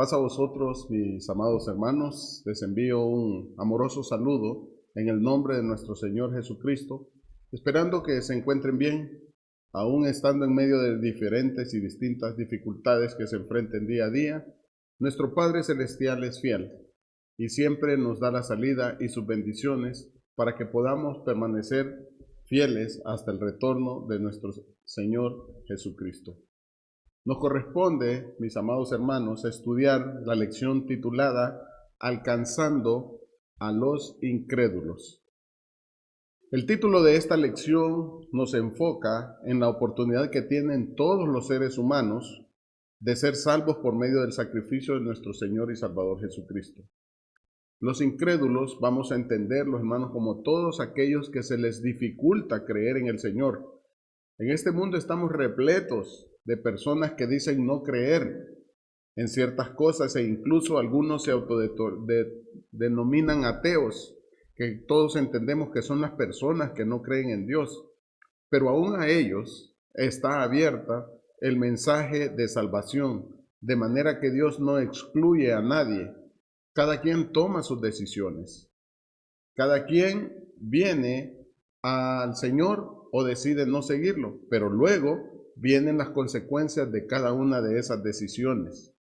Paz a vosotros, mis amados hermanos, les envío un amoroso saludo en el nombre de nuestro Señor Jesucristo, esperando que se encuentren bien, aún estando en medio de diferentes y distintas dificultades que se enfrenten día a día. Nuestro Padre Celestial es fiel y siempre nos da la salida y sus bendiciones para que podamos permanecer fieles hasta el retorno de nuestro Señor Jesucristo. Nos corresponde, mis amados hermanos, estudiar la lección titulada Alcanzando a los incrédulos. El título de esta lección nos enfoca en la oportunidad que tienen todos los seres humanos de ser salvos por medio del sacrificio de nuestro Señor y Salvador Jesucristo. Los incrédulos vamos a entenderlos, hermanos, como todos aquellos que se les dificulta creer en el Señor. En este mundo estamos repletos de personas que dicen no creer en ciertas cosas e incluso algunos se autodenominan ateos, que todos entendemos que son las personas que no creen en Dios. Pero aún a ellos está abierta el mensaje de salvación, de manera que Dios no excluye a nadie. Cada quien toma sus decisiones. Cada quien viene al Señor o decide no seguirlo, pero luego vienen las consecuencias de cada una de esas decisiones.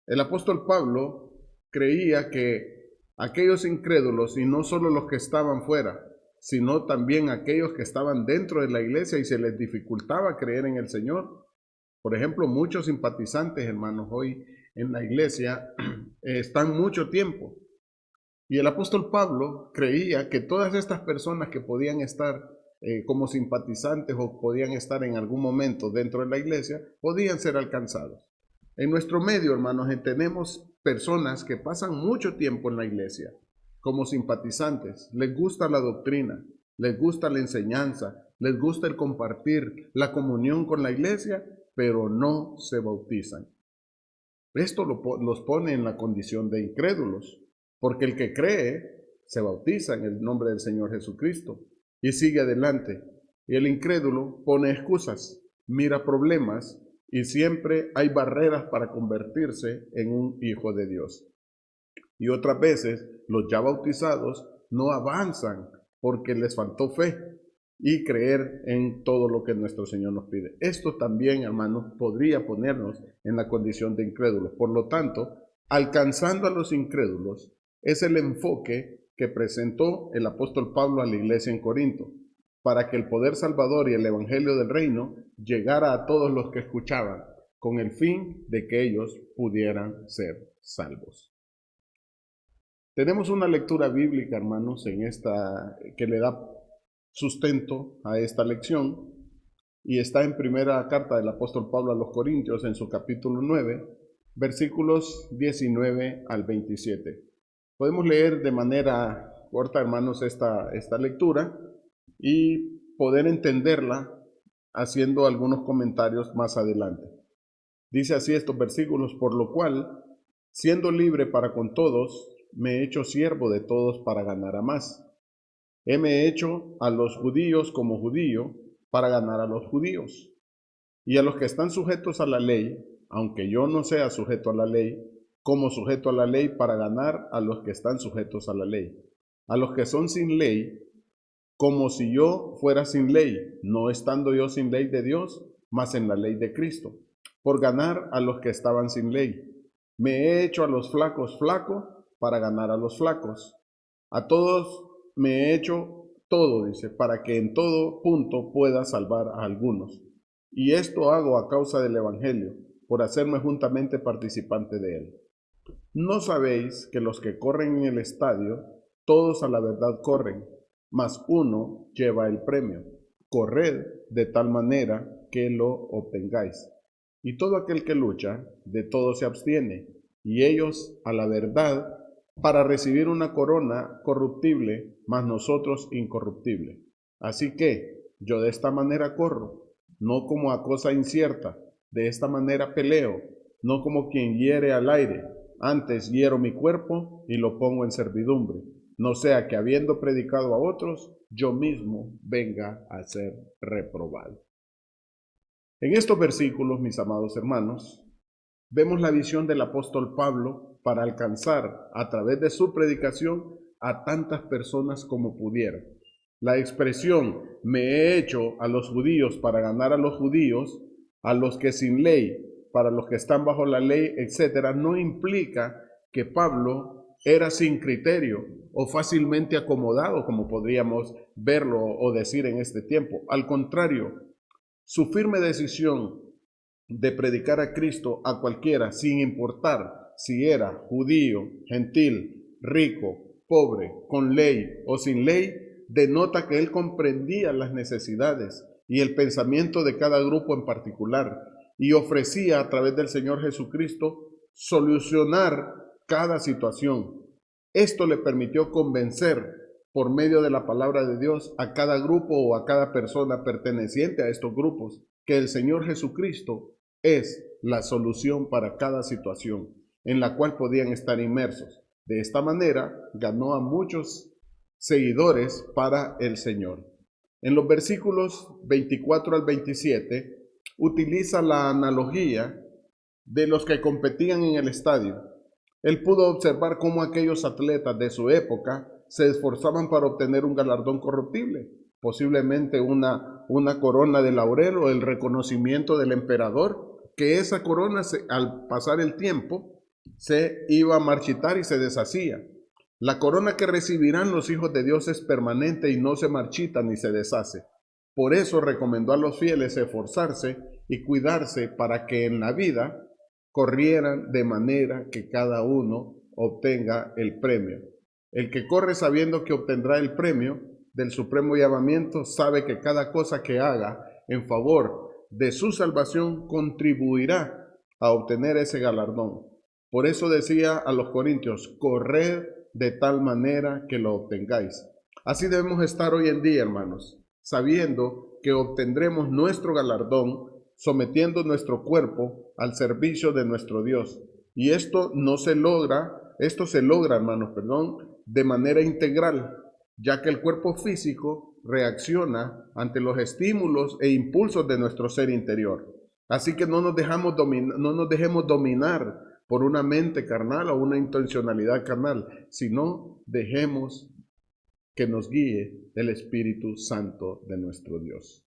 El apóstol Pablo creía que aquellos incrédulos, y no solo los que estaban fuera, sino también aquellos que estaban dentro de la iglesia y se les dificultaba creer en el Señor. Por ejemplo, muchos simpatizantes, hermanos, hoy en la iglesia están mucho tiempo. Y el apóstol Pablo creía que todas estas personas que podían estar como simpatizantes o podían estar en algún momento dentro de la iglesia, podían ser alcanzados. En nuestro medio, hermanos, tenemos personas que pasan mucho tiempo en la iglesia como simpatizantes. Les gusta la doctrina, les gusta la enseñanza, les gusta el compartir la comunión con la iglesia, pero no se bautizan. Esto los pone en la condición de incrédulos, porque el que cree se bautiza en el nombre del Señor Jesucristo y sigue adelante. Y el incrédulo pone excusas, mira problemas y siempre hay barreras para convertirse en un hijo de Dios. Y otras veces los ya bautizados no avanzan porque les faltó fe y creer en todo lo que nuestro Señor nos pide. Esto también, hermanos, podría ponernos en la condición de incrédulos. Por lo tanto, alcanzando a los incrédulos es el enfoque que presentó el apóstol Pablo a la iglesia en Corinto, para que el poder salvador y el evangelio del reino llegara a todos los que escuchaban, con el fin de que ellos pudieran ser salvos. Tenemos una lectura bíblica, hermanos, en esta que le da sustento a esta lección y está en primera carta del apóstol Pablo a los Corintios en su capítulo 9, versículos 19 al 27. Podemos leer de manera corta, hermanos, esta lectura y poder entenderla haciendo algunos comentarios más adelante. Dice así estos versículos: por lo cual, siendo libre para con todos, me he hecho siervo de todos para ganar a más. Heme hecho a los judíos como judío para ganar a los judíos, y a los que están sujetos a la ley, aunque yo no sea sujeto a la ley, como sujeto a la ley para ganar a los que están sujetos a la ley. A los que son sin ley, como si yo fuera sin ley, no estando yo sin ley de Dios, mas en la ley de Cristo, por ganar a los que estaban sin ley. Me he hecho a los flacos flaco para ganar a los flacos. A todos me he hecho todo, dice, para que en todo punto pueda salvar a algunos. Y esto hago a causa del Evangelio, por hacerme juntamente participante de él. ¿No sabéis que los que corren en el estadio, todos a la verdad corren, mas uno lleva el premio? Corred de tal manera que lo obtengáis. Y todo aquel que lucha, de todo se abstiene, y ellos a la verdad, para recibir una corona corruptible, mas nosotros incorruptible. Así que yo de esta manera corro, no como a cosa incierta, de esta manera peleo, no como quien hiere al aire, antes hiero mi cuerpo y lo pongo en servidumbre, no sea que habiendo predicado a otros, yo mismo venga a ser reprobado. En estos versículos, mis amados hermanos, vemos la visión del apóstol Pablo para alcanzar a través de su predicación a tantas personas como pudiera. La expresión me he hecho a los judíos para ganar a los judíos, a los que sin ley, para los que están bajo la ley, etcétera, no implica que Pablo era sin criterio o fácilmente acomodado, como podríamos verlo o decir en este tiempo. Al contrario, su firme decisión de predicar a Cristo a cualquiera, sin importar si era judío, gentil, rico, pobre, con ley o sin ley, denota que él comprendía las necesidades y el pensamiento de cada grupo en particular y ofrecía a través del Señor Jesucristo solucionar cada situación. Esto le permitió convencer por medio de la palabra de Dios a cada grupo o a cada persona perteneciente a estos grupos que el Señor Jesucristo es la solución para cada situación en la cual podían estar inmersos. De esta manera ganó a muchos seguidores para el Señor. En los versículos 24 al 27 utiliza la analogía de los que competían en el estadio. Él pudo observar cómo aquellos atletas de su época se esforzaban para obtener un galardón corruptible, posiblemente una corona de laurel o el reconocimiento del emperador, que esa corona al pasar el tiempo se iba a marchitar y se deshacía. La corona que recibirán los hijos de Dios es permanente y no se marchita ni se deshace. Por eso recomendó a los fieles esforzarse y cuidarse para que en la vida corrieran de manera que cada uno obtenga el premio. El que corre sabiendo que obtendrá el premio del supremo llamamiento sabe que cada cosa que haga en favor de su salvación contribuirá a obtener ese galardón. Por eso decía a los corintios, corred de tal manera que lo obtengáis. Así debemos estar hoy en día, hermanos, sabiendo que obtendremos nuestro galardón sometiendo nuestro cuerpo al servicio de nuestro Dios. Y esto se logra, hermanos, de manera integral, ya que el cuerpo físico reacciona ante los estímulos e impulsos de nuestro ser interior. Así que no nos dejemos dominar por una mente carnal o una intencionalidad carnal, sino dejemos que nos guíe el Espíritu Santo de nuestro Dios.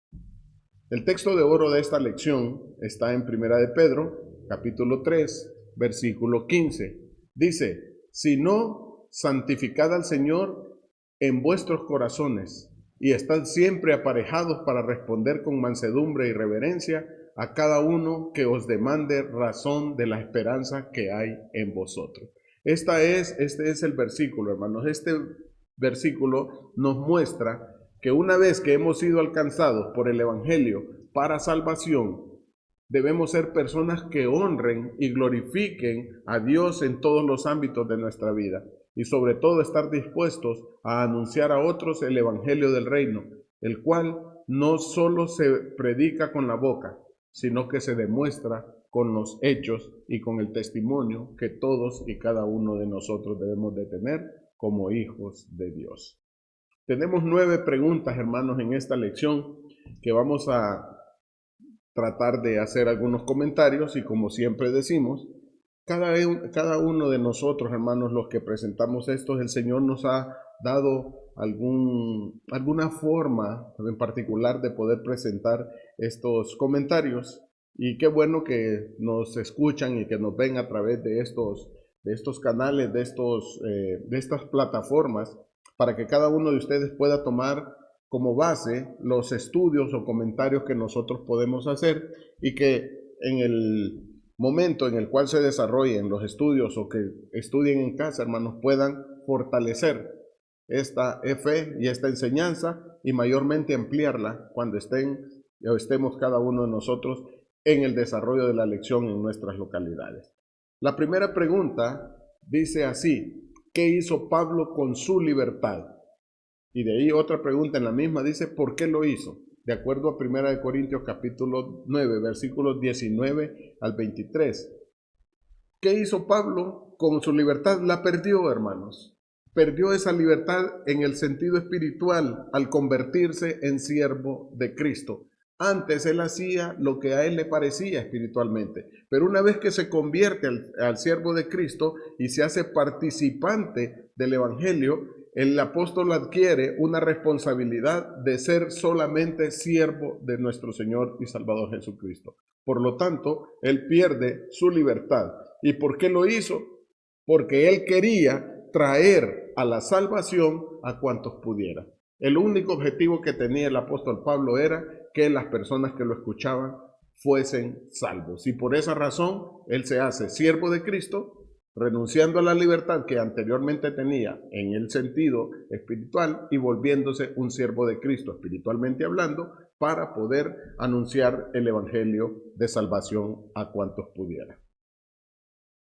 El texto de oro de esta lección está en Primera de Pedro, capítulo 3, versículo 15. Dice, sino santificad al Señor en vuestros corazones y estad siempre aparejados para responder con mansedumbre y reverencia a cada uno que os demande razón de la esperanza que hay en vosotros. Este es el versículo, hermanos. Este versículo nos muestra que una vez que hemos sido alcanzados por el Evangelio para salvación, debemos ser personas que honren y glorifiquen a Dios en todos los ámbitos de nuestra vida y sobre todo estar dispuestos a anunciar a otros el Evangelio del Reino, el cual no solo se predica con la boca, sino que se demuestra con los hechos y con el testimonio que todos y cada uno de nosotros debemos de tener como hijos de Dios. Tenemos 9 preguntas, hermanos, en esta lección que vamos a tratar de hacer algunos comentarios y como siempre decimos, cada uno de nosotros, hermanos, los que presentamos esto, el Señor nos ha dado alguna forma en particular de poder presentar estos comentarios y qué bueno que nos escuchan y que nos ven a través de estos canales, de estas plataformas, para que cada uno de ustedes pueda tomar como base los estudios o comentarios que nosotros podemos hacer y que en el momento en el cual se desarrollen los estudios o que estudien en casa, hermanos, puedan fortalecer esta fe y esta enseñanza y mayormente ampliarla cuando estemos cada uno de nosotros en el desarrollo de la lección en nuestras localidades. La primera pregunta dice así, ¿qué hizo Pablo con su libertad? Y de ahí otra pregunta en la misma dice, ¿por qué lo hizo? De acuerdo a 1 Corintios capítulo 9, versículos 19 al 23. ¿Qué hizo Pablo con su libertad? La perdió, hermanos. Perdió esa libertad en el sentido espiritual al convertirse en siervo de Cristo. Antes él hacía lo que a él le parecía espiritualmente, pero una vez que se convierte al siervo de Cristo y se hace participante del Evangelio, el apóstol adquiere una responsabilidad de ser solamente siervo de nuestro Señor y Salvador Jesucristo. Por lo tanto, él pierde su libertad. ¿Y por qué lo hizo? Porque él quería traer a la salvación a cuantos pudiera. El único objetivo que tenía el apóstol Pablo era que las personas que lo escuchaban fuesen salvos. Y por esa razón, él se hace siervo de Cristo, renunciando a la libertad que anteriormente tenía en el sentido espiritual y volviéndose un siervo de Cristo, espiritualmente hablando, para poder anunciar el evangelio de salvación a cuantos pudiera.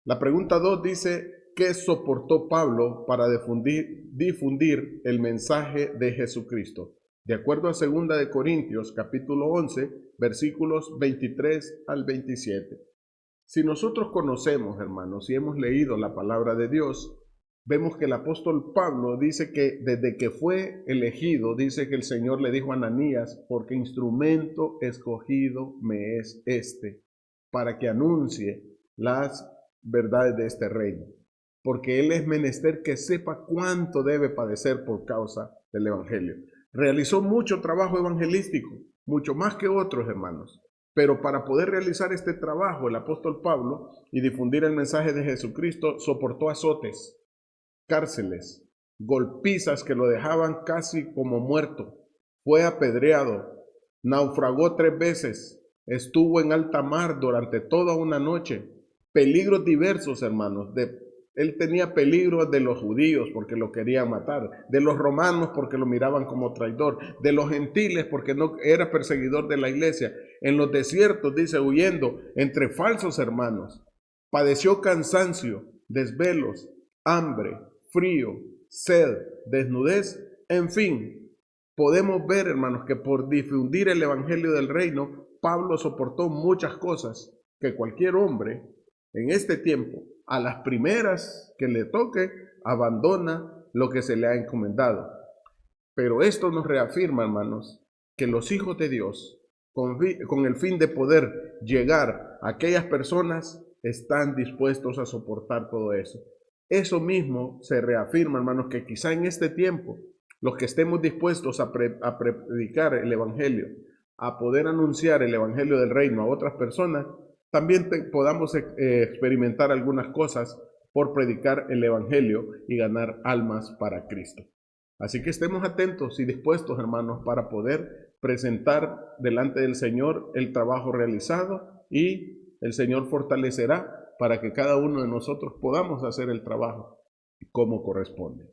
La pregunta 2 dice: ¿qué soportó Pablo para difundir el mensaje de Jesucristo? De acuerdo a 2 de Corintios, capítulo 11, versículos 23 al 27. Si nosotros conocemos, hermanos, y hemos leído la palabra de Dios, vemos que el apóstol Pablo dice que desde que fue elegido, dice que el Señor le dijo a Ananías: porque instrumento escogido me es este, para que anuncie las verdades de este reino, porque él es menester que sepa cuánto debe padecer por causa del evangelio. Realizó mucho trabajo evangelístico, mucho más que otros hermanos, pero para poder realizar este trabajo el apóstol Pablo y difundir el mensaje de Jesucristo soportó azotes, cárceles, golpizas que lo dejaban casi como muerto, fue apedreado, naufragó 3 veces, estuvo en alta mar durante toda una noche, peligros diversos, hermanos. Él tenía peligros de los judíos porque lo querían matar, de los romanos porque lo miraban como traidor, de los gentiles porque no era perseguidor de la iglesia. En los desiertos, dice, huyendo entre falsos hermanos. Padeció cansancio, desvelos, hambre, frío, sed, desnudez, en fin. Podemos ver, hermanos, que por difundir el evangelio del reino, Pablo soportó muchas cosas que cualquier hombre en este tiempo, a las primeras que le toque, abandona lo que se le ha encomendado. Pero esto nos reafirma, hermanos, que los hijos de Dios, con el fin de poder llegar a aquellas personas, están dispuestos a soportar todo eso. Eso mismo se reafirma, hermanos, que quizá en este tiempo, los que estemos dispuestos a predicar el evangelio, a poder anunciar el evangelio del reino a otras personas, también podamos experimentar algunas cosas por predicar el evangelio y ganar almas para Cristo. Así que estemos atentos y dispuestos, hermanos, para poder presentar delante del Señor el trabajo realizado, y el Señor fortalecerá para que cada uno de nosotros podamos hacer el trabajo como corresponde.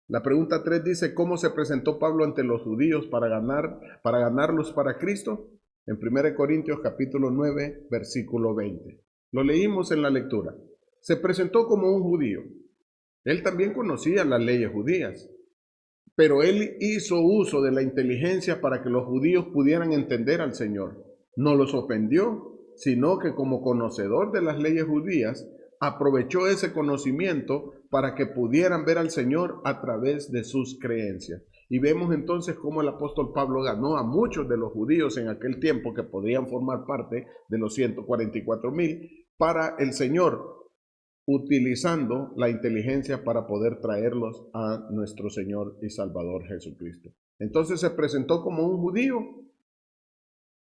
La pregunta 3 dice: ¿cómo se presentó Pablo ante los judíos para ganarlos para Cristo? En 1 Corintios capítulo 9, versículo 20. Lo leímos en la lectura. Se presentó como un judío. Él también conocía las leyes judías, pero él hizo uso de la inteligencia para que los judíos pudieran entender al Señor. No los ofendió, sino que como conocedor de las leyes judías, aprovechó ese conocimiento para que pudieran ver al Señor a través de sus creencias. Y vemos entonces cómo el apóstol Pablo ganó a muchos de los judíos en aquel tiempo que podían formar parte de los 144,000 para el Señor, utilizando la inteligencia para poder traerlos a nuestro Señor y Salvador Jesucristo. Entonces se presentó como un judío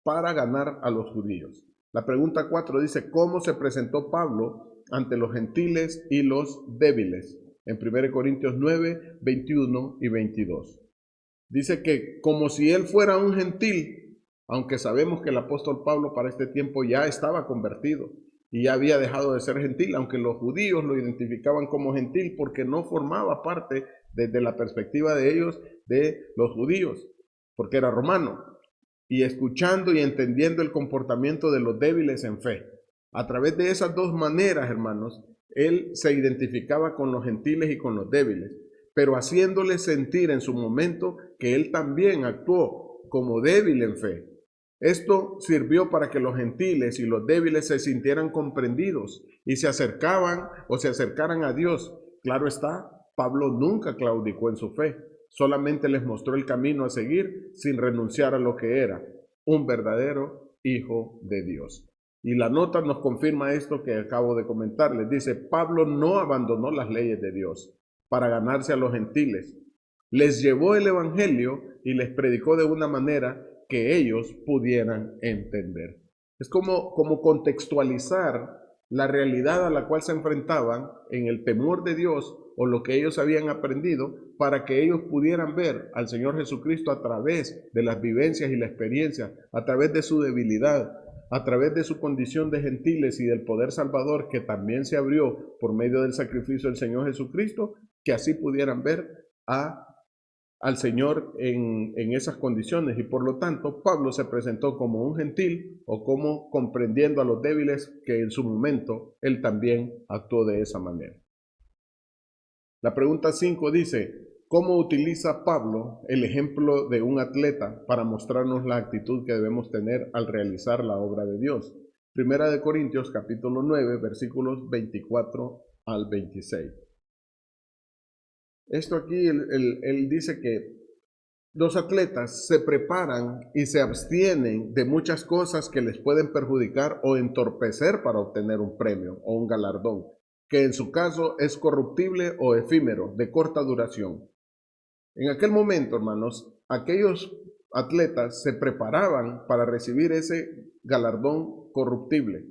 para ganar a los judíos. La pregunta 4 dice: ¿cómo se presentó Pablo ante los gentiles y los débiles? En 1 Corintios 9, 21 y 22. Dice que como si él fuera un gentil, aunque sabemos que el apóstol Pablo para este tiempo ya estaba convertido y ya había dejado de ser gentil, aunque los judíos lo identificaban como gentil porque no formaba parte desde la perspectiva de ellos de los judíos, porque era romano. Y escuchando y entendiendo el comportamiento de los débiles en fe. A través de esas dos maneras, hermanos, él se identificaba con los gentiles y con los débiles, pero haciéndoles sentir en su momento que él también actuó como débil en fe. Esto sirvió para que los gentiles y los débiles se sintieran comprendidos y se acercaran a Dios. Claro está, Pablo nunca claudicó en su fe. Solamente les mostró el camino a seguir sin renunciar a lo que era. un verdadero hijo de Dios. Y la nota nos confirma esto que acabo de comentarles. Dice, Pablo no abandonó las leyes de Dios para ganarse a los gentiles. Les llevó el evangelio y les predicó de una manera que ellos pudieran entender. Es como contextualizar la realidad a la cual se enfrentaban en el temor de Dios o lo que ellos habían aprendido para que ellos pudieran ver al Señor Jesucristo a través de las vivencias y la experiencia, a través de su debilidad, a través de su condición de gentiles y del poder salvador que también se abrió por medio del sacrificio del Señor Jesucristo, que así pudieran ver al Señor en esas condiciones. Y por lo tanto, Pablo se presentó como un gentil o como comprendiendo a los débiles que en su momento él también actuó de esa manera. La pregunta 5 dice, ¿cómo utiliza Pablo el ejemplo de un atleta para mostrarnos la actitud que debemos tener al realizar la obra de Dios? Primera de Corintios capítulo 9, versículos 24 al 26. Esto aquí, él dice que los atletas se preparan y se abstienen de muchas cosas que les pueden perjudicar o entorpecer para obtener un premio o un galardón, que en su caso es corruptible o efímero, de corta duración. En aquel momento, hermanos, aquellos atletas se preparaban para recibir ese galardón corruptible,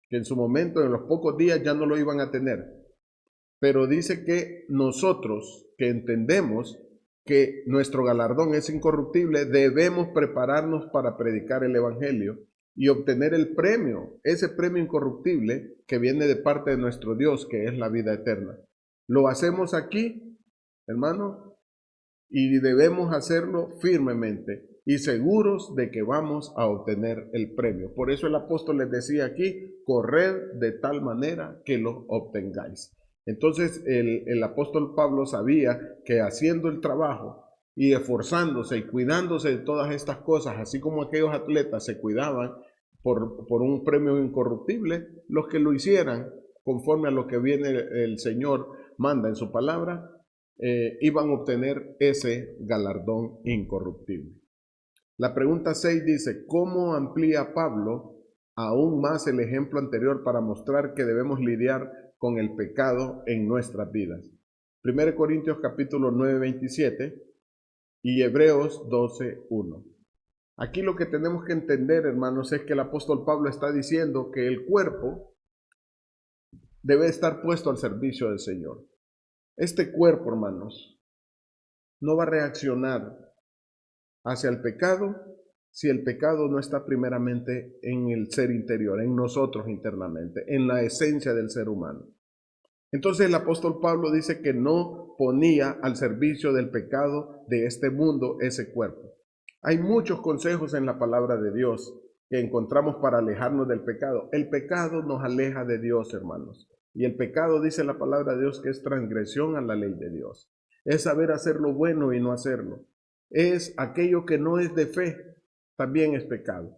que en su momento, en los pocos días, ya no lo iban a tener. Pero dice que nosotros, que entendemos que nuestro galardón es incorruptible, debemos prepararnos para predicar el Evangelio y obtener el premio, ese premio incorruptible que viene de parte de nuestro Dios, que es la vida eterna. Lo hacemos aquí, hermano, y debemos hacerlo firmemente y seguros de que vamos a obtener el premio. Por eso el apóstol les decía aquí, corred de tal manera que lo obtengáis. Entonces el apóstol Pablo sabía que haciendo el trabajo y esforzándose y cuidándose de todas estas cosas, así como aquellos atletas se cuidaban por un premio incorruptible, los que lo hicieran conforme a lo que viene el Señor manda en su palabra, iban a obtener ese galardón incorruptible. La pregunta 6 dice, ¿cómo amplía Pablo aún más el ejemplo anterior para mostrar que debemos lidiar con el pecado en nuestras vidas? 1 Corintios capítulo 9, 27 y Hebreos 12, 1. Aquí lo que tenemos que entender, hermanos, es que el apóstol Pablo está diciendo que el cuerpo debe estar puesto al servicio del Señor. Este cuerpo, hermanos, no va a reaccionar hacia el pecado si el pecado no está primeramente en el ser interior, en nosotros internamente, en la esencia del ser humano. Entonces el apóstol Pablo dice que no ponía al servicio del pecado de este mundo ese cuerpo. Hay muchos consejos en la palabra de Dios que encontramos para alejarnos del pecado. El pecado nos aleja de Dios, hermanos. Y el pecado, dice la palabra de Dios, que es transgresión a la ley de Dios. Es saber hacer lo bueno y no hacerlo. Es aquello que no es de fe, también es pecado.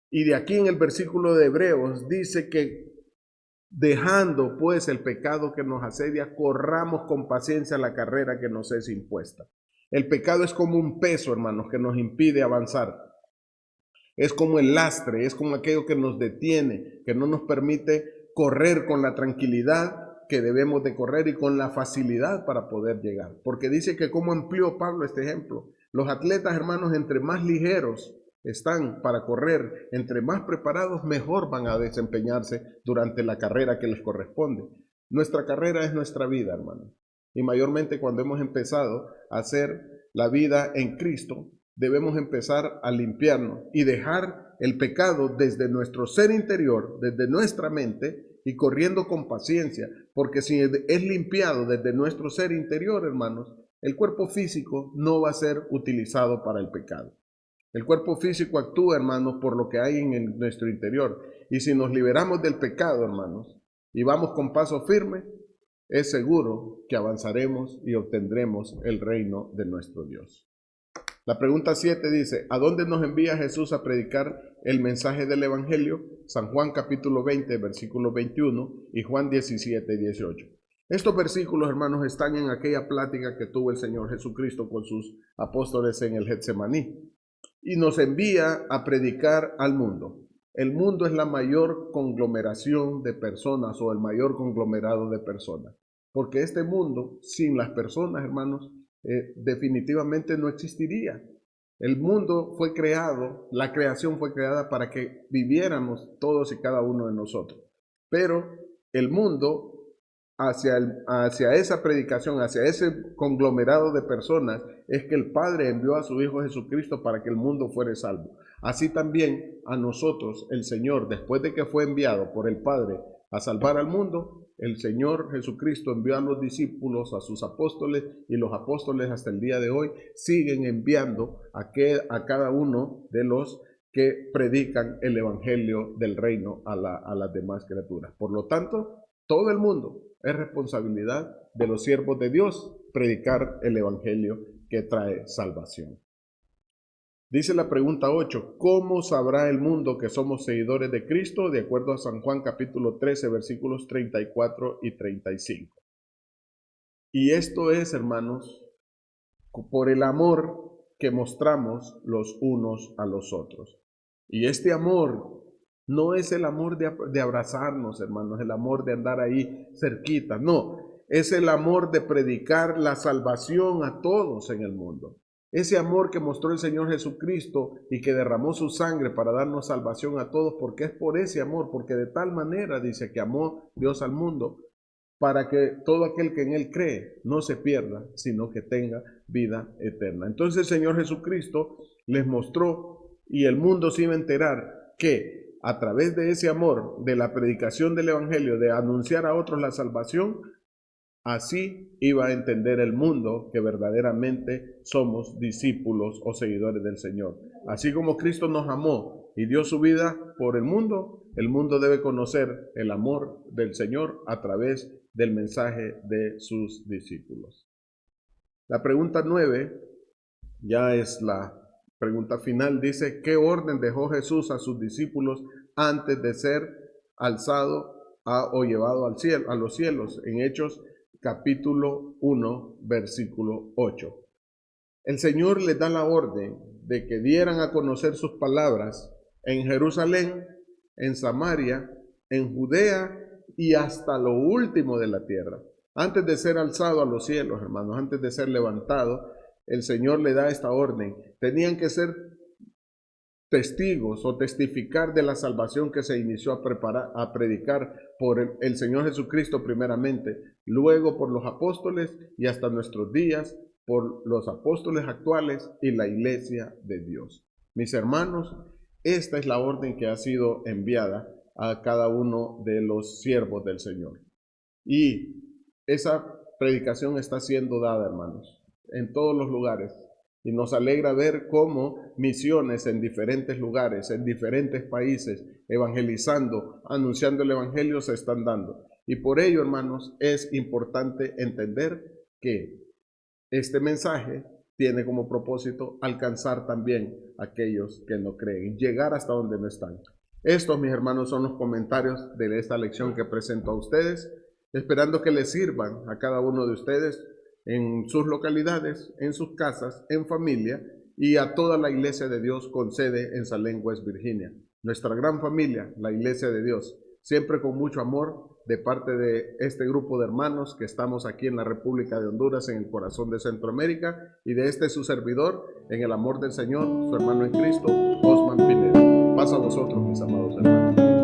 Y de aquí en el versículo de Hebreos dice que dejando pues el pecado que nos asedia, corramos con paciencia la carrera que nos es impuesta. El pecado es como un peso, hermanos, que nos impide avanzar. Es como el lastre, es como aquello que nos detiene, que no nos permite correr con la tranquilidad que debemos de correr y con la facilidad para poder llegar. Porque dice que como amplió Pablo este ejemplo, los atletas, hermanos, entre más ligeros están para correr, entre más preparados, mejor van a desempeñarse durante la carrera que les corresponde. Nuestra carrera es nuestra vida, hermanos. Y mayormente cuando hemos empezado a hacer la vida en Cristo, debemos empezar a limpiarnos y dejar el pecado desde nuestro ser interior, desde nuestra mente, y corriendo con paciencia, porque si es limpiado desde nuestro ser interior, hermanos, el cuerpo físico no va a ser utilizado para el pecado. El cuerpo físico actúa, hermanos, por lo que hay en nuestro interior. Y si nos liberamos del pecado, hermanos, y vamos con paso firme, es seguro que avanzaremos y obtendremos el reino de nuestro Dios. La pregunta 7 dice, ¿a dónde nos envía Jesús a predicar el mensaje del Evangelio? San Juan capítulo 20, versículo 21 y Juan 17, 18. Estos versículos, hermanos, están en aquella plática que tuvo el Señor Jesucristo con sus apóstoles en el Getsemaní. y nos envía a predicar al mundo. El mundo es la mayor conglomeración de personas o el mayor conglomerado de personas, porque este mundo sin las personas, hermanos, definitivamente no existiría. El mundo fue creado, la creación fue creada para que viviéramos todos y cada uno de nosotros, pero el mundo hacia esa predicación, hacia ese conglomerado de personas, es que el Padre envió a su Hijo Jesucristo para que el mundo fuera salvo. Así también a nosotros el Señor, después de que fue enviado por el Padre a salvar al mundo, el Señor Jesucristo envió a los discípulos, a sus apóstoles, y los apóstoles hasta el día de hoy siguen enviando a cada uno de los que predican el Evangelio del reino a las demás criaturas. Por lo tanto, todo el mundo es responsabilidad de los siervos de Dios predicar el Evangelio que trae salvación. Dice la pregunta 8, ¿cómo sabrá el mundo que somos seguidores de Cristo? De acuerdo a San Juan capítulo 13, versículos 34 y 35. Y esto es, hermanos, por el amor que mostramos los unos a los otros. Y este amor no es el amor de abrazarnos, hermanos, el amor de andar ahí cerquita, no, es el amor de predicar la salvación a todos en el mundo. Ese amor que mostró el Señor Jesucristo y que derramó su sangre para darnos salvación a todos, porque es por ese amor, porque de tal manera dice que amó Dios al mundo, para que todo aquel que en Él cree no se pierda, sino que tenga vida eterna. Entonces el Señor Jesucristo les mostró, y el mundo se iba a enterar, que a través de ese amor, de la predicación del Evangelio, de anunciar a otros la salvación, así iba a entender el mundo que verdaderamente somos discípulos o seguidores del Señor. Así como Cristo nos amó y dio su vida por el mundo debe conocer el amor del Señor a través del mensaje de sus discípulos. La pregunta 9 ya es la pregunta final. Dice, ¿qué orden dejó Jesús a sus discípulos antes de ser alzado o llevado al cielo, a los cielos? En Hechos capítulo 1, versículo 8. El Señor les da la orden de que dieran a conocer sus palabras en Jerusalén, en Samaria, en Judea y hasta lo último de la tierra. Antes de ser alzado a los cielos, hermanos, antes de ser levantado, el Señor le da esta orden. Tenían que ser testigos o testificar de la salvación que se inició a predicar por el Señor Jesucristo primeramente, luego por los apóstoles y hasta nuestros días por los apóstoles actuales y la iglesia de Dios. Mis hermanos, esta es la orden que ha sido enviada a cada uno de los siervos del Señor. Y esa predicación está siendo dada, hermanos, en todos los lugares. Y nos alegra ver cómo misiones en diferentes lugares, en diferentes países, evangelizando, anunciando el evangelio se están dando. Y por ello, hermanos, es importante entender que este mensaje tiene como propósito alcanzar también a aquellos que no creen, llegar hasta donde no están. Estos, mis hermanos, son los comentarios de esta lección que presento a ustedes, esperando que les sirvan a cada uno de ustedes en sus localidades, en sus casas, en familia y a toda la Iglesia de Dios con sede en Salem, West Virginia. Nuestra gran familia, la Iglesia de Dios, siempre con mucho amor de parte de este grupo de hermanos que estamos aquí en la República de Honduras, en el corazón de Centroamérica, y de este su servidor, en el amor del Señor, su hermano en Cristo, Osman Pineda. Paz a vosotros, mis amados hermanos.